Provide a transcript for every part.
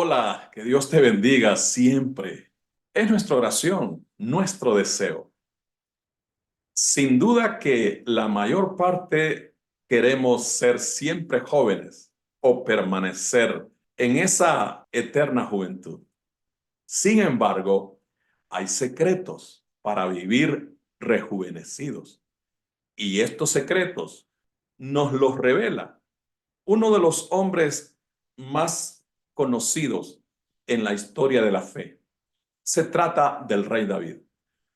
Hola, que Dios te bendiga siempre. Es nuestra oración, nuestro deseo. Sin duda que la mayor parte queremos ser siempre jóvenes o permanecer en esa eterna juventud. Sin embargo, hay secretos para vivir rejuvenecidos. Y estos secretos nos los revela uno de los hombres más conocidos en la historia de la fe. Se trata del rey David.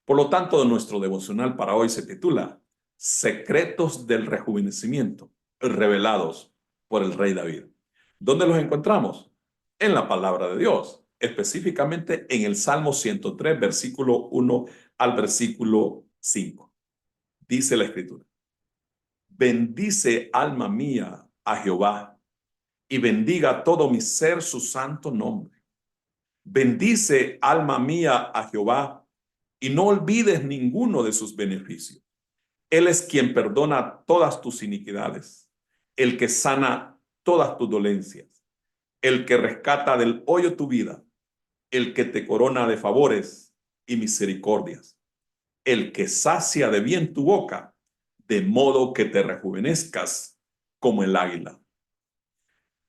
Por lo tanto, nuestro devocional para hoy se titula Secretos del Rejuvenecimiento, revelados por el rey David. ¿Dónde los encontramos? En la palabra de Dios, específicamente en el Salmo 103, versículo 1 al versículo 5. Dice la Escritura: Bendice, alma mía, a Jehová, y bendiga todo mi ser su santo nombre. Bendice, alma mía, a Jehová, y no olvides ninguno de sus beneficios. Él es quien perdona todas tus iniquidades, el que sana todas tus dolencias, el que rescata del hoyo tu vida, el que te corona de favores y misericordias, el que sacia de bien tu boca, de modo que te rejuvenezcas como el águila.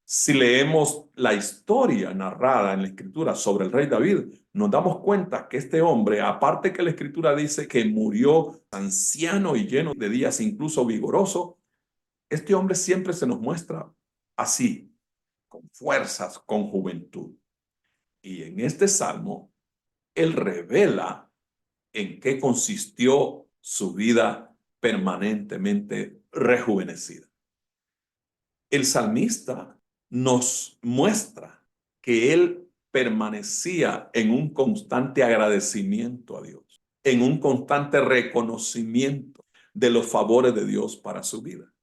Si leemos la historia narrada en la Escritura sobre el rey David, nos damos cuenta que este hombre, aparte que la Escritura dice que murió anciano y lleno de días, incluso vigoroso, este hombre siempre se nos muestra así, con fuerzas, con juventud. Y en este salmo, él revela en qué consistió su vida permanentemente rejuvenecida. El salmista nos muestra que él permanecía en un constante agradecimiento a Dios, en un constante reconocimiento de los favores de Dios para su vida.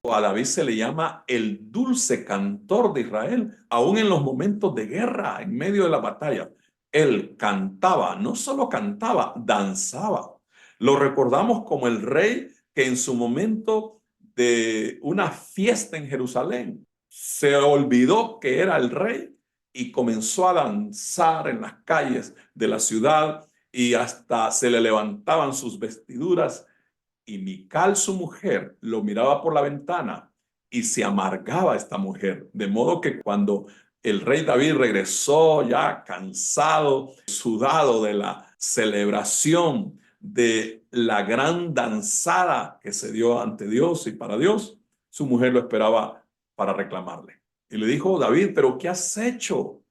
A David se le llama el dulce cantor de Israel, aún en los momentos de guerra, en medio de la batalla. Él cantaba, no solo cantaba, danzaba. Lo recordamos como el rey que en su momento de una fiesta en Jerusalén se olvidó que era el rey y comenzó a danzar en las calles de la ciudad y hasta se le levantaban sus vestiduras. Y Mical, su mujer, lo miraba por la ventana y se amargaba esta mujer. De modo que cuando el rey David regresó ya cansado, sudado de la celebración de la gran danzada que se dio ante Dios y para Dios, su mujer lo esperaba para reclamarle. Y le dijo: David, ¿pero qué has hecho?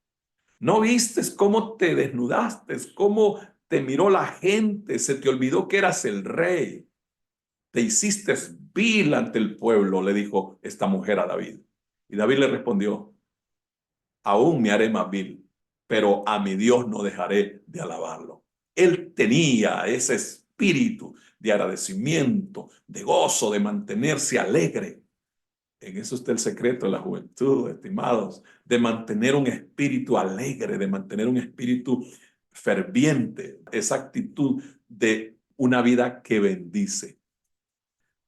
¿No vistes cómo te desnudaste? ¿Cómo te miró la gente? Se te olvidó que eras el rey. Te hiciste vil ante el pueblo, le dijo esta mujer a David. Y David le respondió: aún me haré más vil, pero a mi Dios no dejaré de alabarlo. Él tenía ese espíritu de agradecimiento, de gozo, de mantenerse alegre. En eso está el secreto de la juventud, estimados, de mantener un espíritu alegre, de mantener un espíritu ferviente, esa actitud de una vida que bendice.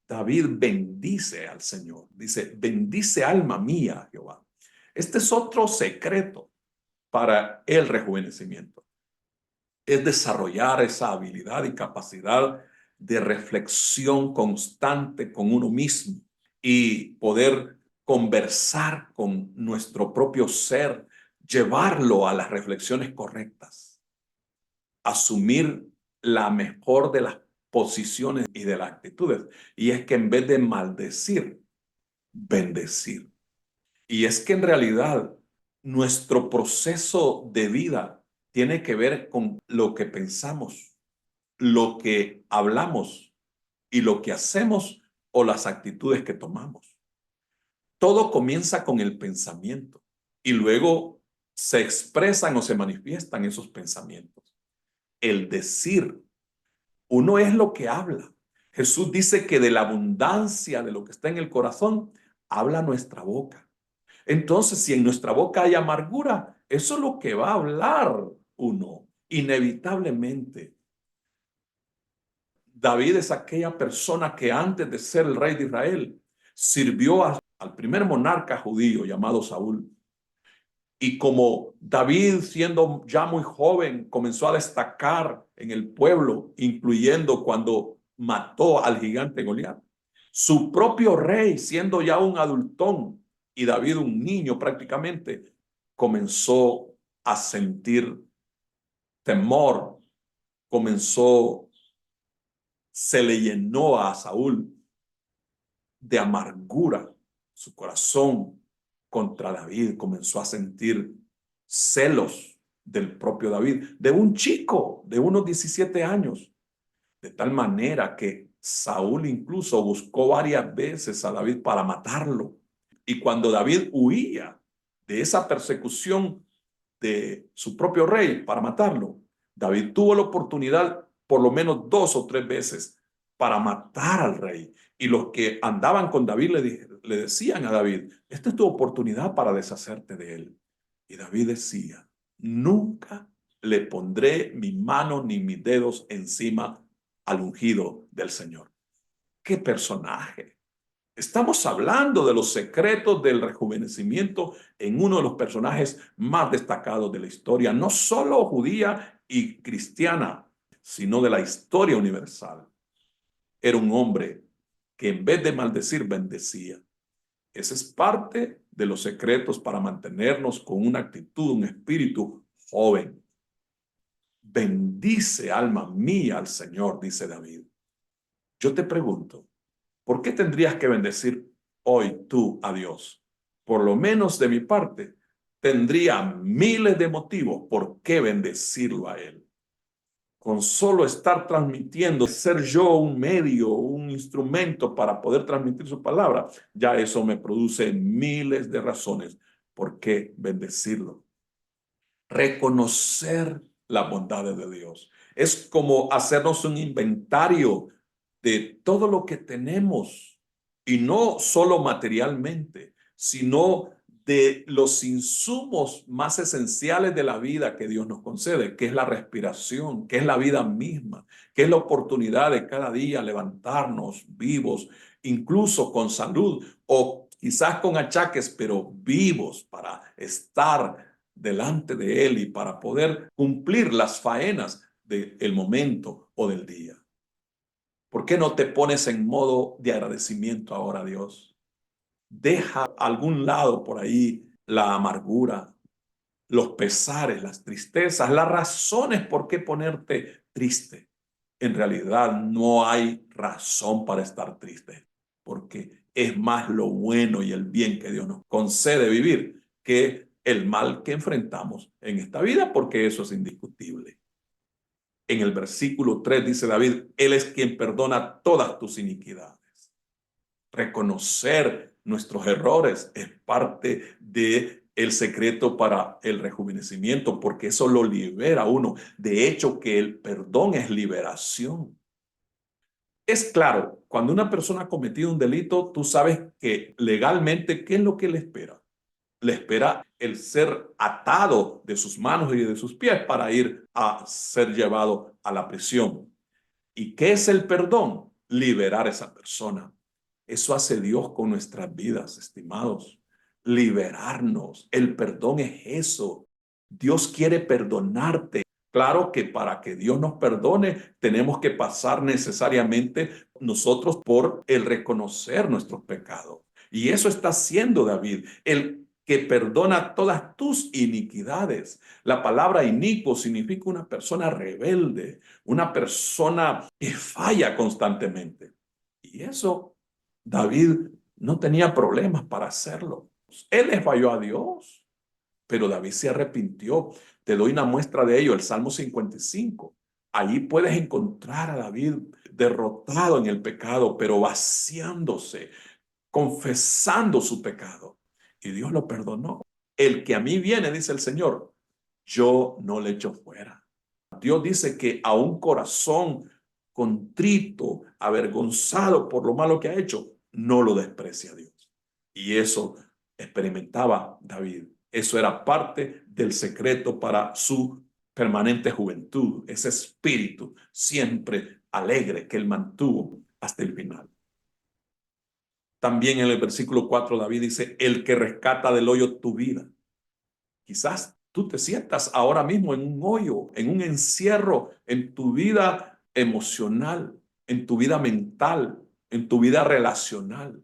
David bendice al Señor. Dice: bendice, alma mía, Jehová. Este es otro secreto para el rejuvenecimiento. Es desarrollar esa habilidad y capacidad de reflexión constante con uno mismo y poder conversar con nuestro propio ser, llevarlo a las reflexiones correctas, asumir la mejor de las posiciones y de las actitudes. Y es que en vez de maldecir, bendecir. Y es que en realidad nuestro proceso de vida tiene que ver con lo que pensamos, lo que hablamos y lo que hacemos o las actitudes que tomamos. Todo comienza con el pensamiento y luego se expresan o se manifiestan esos pensamientos. El decir. Uno es lo que habla. Jesús dice que de la abundancia de lo que está en el corazón, habla nuestra boca. Entonces, si en nuestra boca hay amargura, eso es lo que va a hablar uno, inevitablemente. David es aquella persona que antes de ser el rey de Israel, sirvió al primer monarca judío llamado Saúl. Y como David, siendo ya muy joven, comenzó a destacar en el pueblo, incluyendo cuando mató al gigante Goliat. Su propio rey, siendo ya un adultón y David un niño prácticamente, comenzó a sentir temor, se le llenó a Saúl de amargura, su corazón contra David, comenzó a sentir celos del propio David, de un chico de unos 17 años, de tal manera que Saúl incluso buscó varias veces a David para matarlo. Y cuando David huía de esa persecución de su propio rey para matarlo, David tuvo la oportunidad por lo menos 2 o 3 veces para matar al rey. Y los que andaban con David le decían a David, esta es tu oportunidad para deshacerte de él. Y David decía, nunca le pondré mi mano ni mis dedos encima al ungido del Señor. ¡Qué personaje! Estamos hablando de los secretos del rejuvenecimiento en uno de los personajes más destacados de la historia, no solo judía y cristiana, sino de la historia universal. Era un hombre que en vez de maldecir, bendecía. Ese es parte de los secretos para mantenernos con una actitud, un espíritu joven. Bendice, alma mía, al Señor, dice David. Yo te pregunto, ¿por qué tendrías que bendecir hoy tú a Dios? Por lo menos de mi parte, tendría miles de motivos por qué bendecirlo a Él. Con solo estar transmitiendo, ser yo un medio, un instrumento para poder transmitir su palabra, ya eso me produce miles de razones por qué bendecirlo. Reconocer las bondades de Dios. Es como hacernos un inventario de todo lo que tenemos, y no solo materialmente, sino de los insumos más esenciales de la vida que Dios nos concede, que es la respiración, que es la vida misma, que es la oportunidad de cada día levantarnos vivos, incluso con salud o quizás con achaques, pero vivos para estar delante de Él y para poder cumplir las faenas del momento o del día. ¿Por qué no te pones en modo de agradecimiento ahora, Dios? Deja a algún lado por ahí la amargura, los pesares, las tristezas, las razones por qué ponerte triste. En realidad no hay razón para estar triste, porque es más lo bueno y el bien que Dios nos concede vivir que el mal que enfrentamos en esta vida, porque eso es indiscutible. En el versículo 3 dice David, Él es quien perdona todas tus iniquidades. Reconocer nuestros errores es parte de el secreto para el rejuvenecimiento, porque eso lo libera a uno. De hecho, que el perdón es liberación. Es claro, cuando una persona ha cometido un delito, tú sabes que legalmente, ¿qué es lo que le espera? Le espera el ser atado de sus manos y de sus pies para ir a ser llevado a la prisión. ¿Y qué es el perdón? Liberar a esa persona. Eso hace Dios con nuestras vidas, estimados. Liberarnos. El perdón es eso. Dios quiere perdonarte. Claro que para que Dios nos perdone, tenemos que pasar necesariamente nosotros por el reconocer nuestros pecados. Y eso está haciendo David, el que perdona todas tus iniquidades. La palabra inicuo significa una persona rebelde, una persona que falla constantemente. Y eso David no tenía problemas para hacerlo. Él le falló a Dios, pero David se arrepintió. Te doy una muestra de ello, el Salmo 55. Allí puedes encontrar a David derrotado en el pecado, pero vaciándose, confesando su pecado. Y Dios lo perdonó. El que a mí viene, dice el Señor, yo no le echo fuera. Dios dice que a un corazón contrito, avergonzado por lo malo que ha hecho, no lo desprecia Dios. Y eso experimentaba David. Eso era parte del secreto para su permanente juventud, ese espíritu siempre alegre que él mantuvo hasta el final. También en el versículo 4 David dice, el que rescata del hoyo tu vida. Quizás tú te sientas ahora mismo en un hoyo, en un encierro en tu vida emocional, en tu vida mental, en tu vida relacional,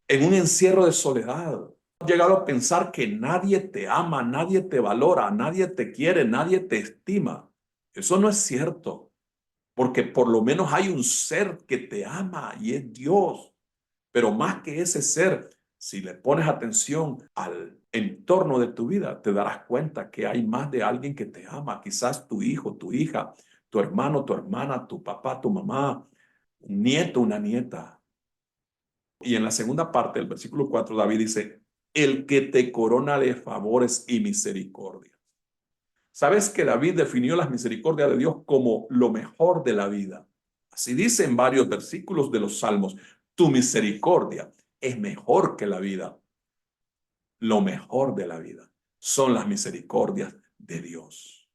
en un encierro de soledad. Has llegado a pensar que nadie te ama, nadie te valora, nadie te quiere, nadie te estima. Eso no es cierto, porque por lo menos hay un ser que te ama y es Dios. Pero más que ese ser, si le pones atención al entorno de tu vida, te darás cuenta que hay más de alguien que te ama. Quizás tu hijo, tu hija, tu hermano, tu hermana, tu papá, tu mamá, un nieto, una nieta. Y en la segunda parte del versículo 4, David dice, el que te corona de favores y misericordia. ¿Sabes que David definió las misericordias de Dios como lo mejor de la vida? Así dice en varios versículos de los Salmos, tu misericordia es mejor que la vida. Lo mejor de la vida son las misericordias de Dios.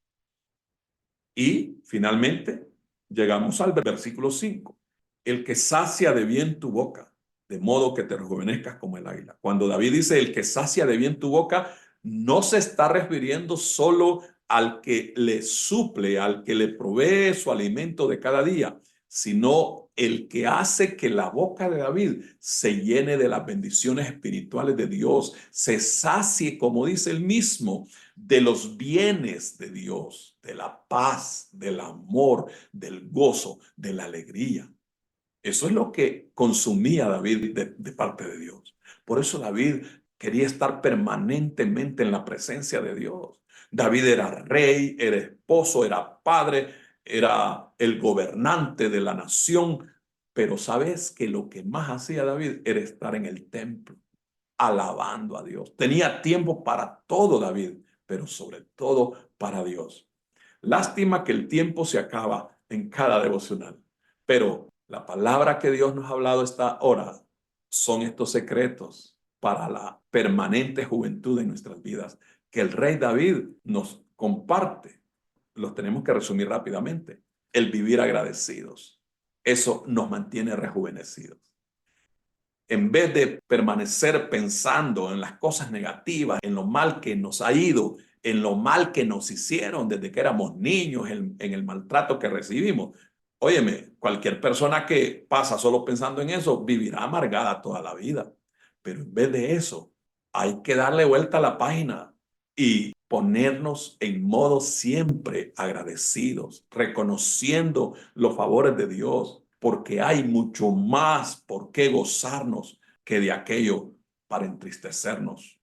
Y finalmente llegamos al versículo 5. El que sacia de bien tu boca, de modo que te rejuvenezcas como el águila. Cuando David dice el que sacia de bien tu boca, no se está refiriendo solo al que le suple, al que le provee su alimento de cada día, sino el que hace que la boca de David se llene de las bendiciones espirituales de Dios, se sacie, como dice él mismo, de los bienes de Dios, de la paz, del amor, del gozo, de la alegría. Eso es lo que consumía David de parte de Dios. Por eso David quería estar permanentemente en la presencia de Dios. David era rey, era esposo, era padre, era el gobernante de la nación. Pero sabes que lo que más hacía David era estar en el templo, alabando a Dios. Tenía tiempo para todo David, pero sobre todo para Dios. Lástima que el tiempo se acaba en cada devocional, pero la palabra que Dios nos ha hablado esta hora son estos secretos para la permanente juventud en nuestras vidas que el rey David nos comparte. Los tenemos que resumir rápidamente. El vivir agradecidos. Eso nos mantiene rejuvenecidos. En vez de permanecer pensando en las cosas negativas, en lo mal que nos ha ido, en lo mal que nos hicieron desde que éramos niños, en el maltrato que recibimos. Óyeme, cualquier persona que pasa solo pensando en eso vivirá amargada toda la vida. Pero en vez de eso, hay que darle vuelta a la página y ponernos en modo siempre agradecidos, reconociendo los favores de Dios, porque hay mucho más por qué gozarnos que de aquello para entristecernos.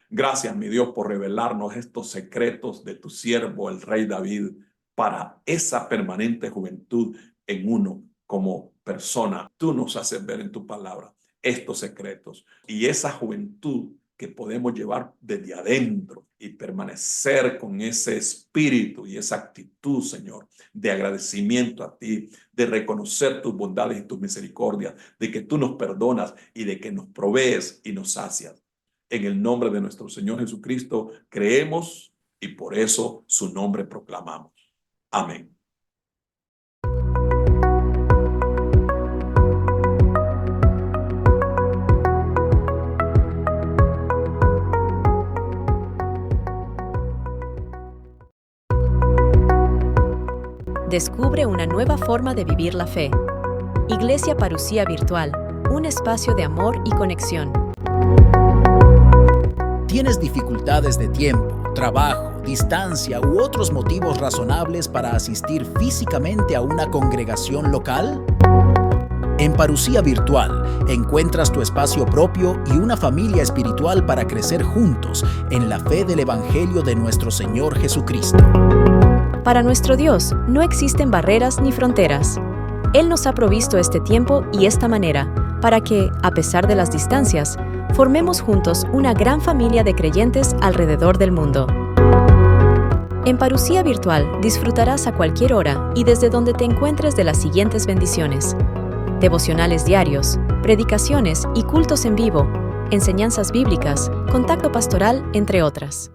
Gracias, mi Dios, por revelarnos estos secretos de tu siervo, el rey David, para esa permanente juventud en uno como persona. Tú nos haces ver en tu palabra estos secretos y esa juventud que podemos llevar desde adentro y permanecer con ese espíritu y esa actitud, Señor, de agradecimiento a ti, de reconocer tus bondades y tus misericordias, de que tú nos perdonas y de que nos provees y nos sacias. En el nombre de nuestro Señor Jesucristo creemos y por eso su nombre proclamamos. Amén. Descubre una nueva forma de vivir la fe. Iglesia Parucía Virtual, un espacio de amor y conexión. ¿Tienes dificultades de tiempo, trabajo, distancia u otros motivos razonables para asistir físicamente a una congregación local? En Parucía Virtual encuentras tu espacio propio y una familia espiritual para crecer juntos en la fe del Evangelio de nuestro Señor Jesucristo. Para nuestro Dios no existen barreras ni fronteras. Él nos ha provisto este tiempo y esta manera para que, a pesar de las distancias, formemos juntos una gran familia de creyentes alrededor del mundo. En Parucía Virtual disfrutarás a cualquier hora y desde donde te encuentres de las siguientes bendiciones: devocionales diarios, predicaciones y cultos en vivo, enseñanzas bíblicas, contacto pastoral, entre otras.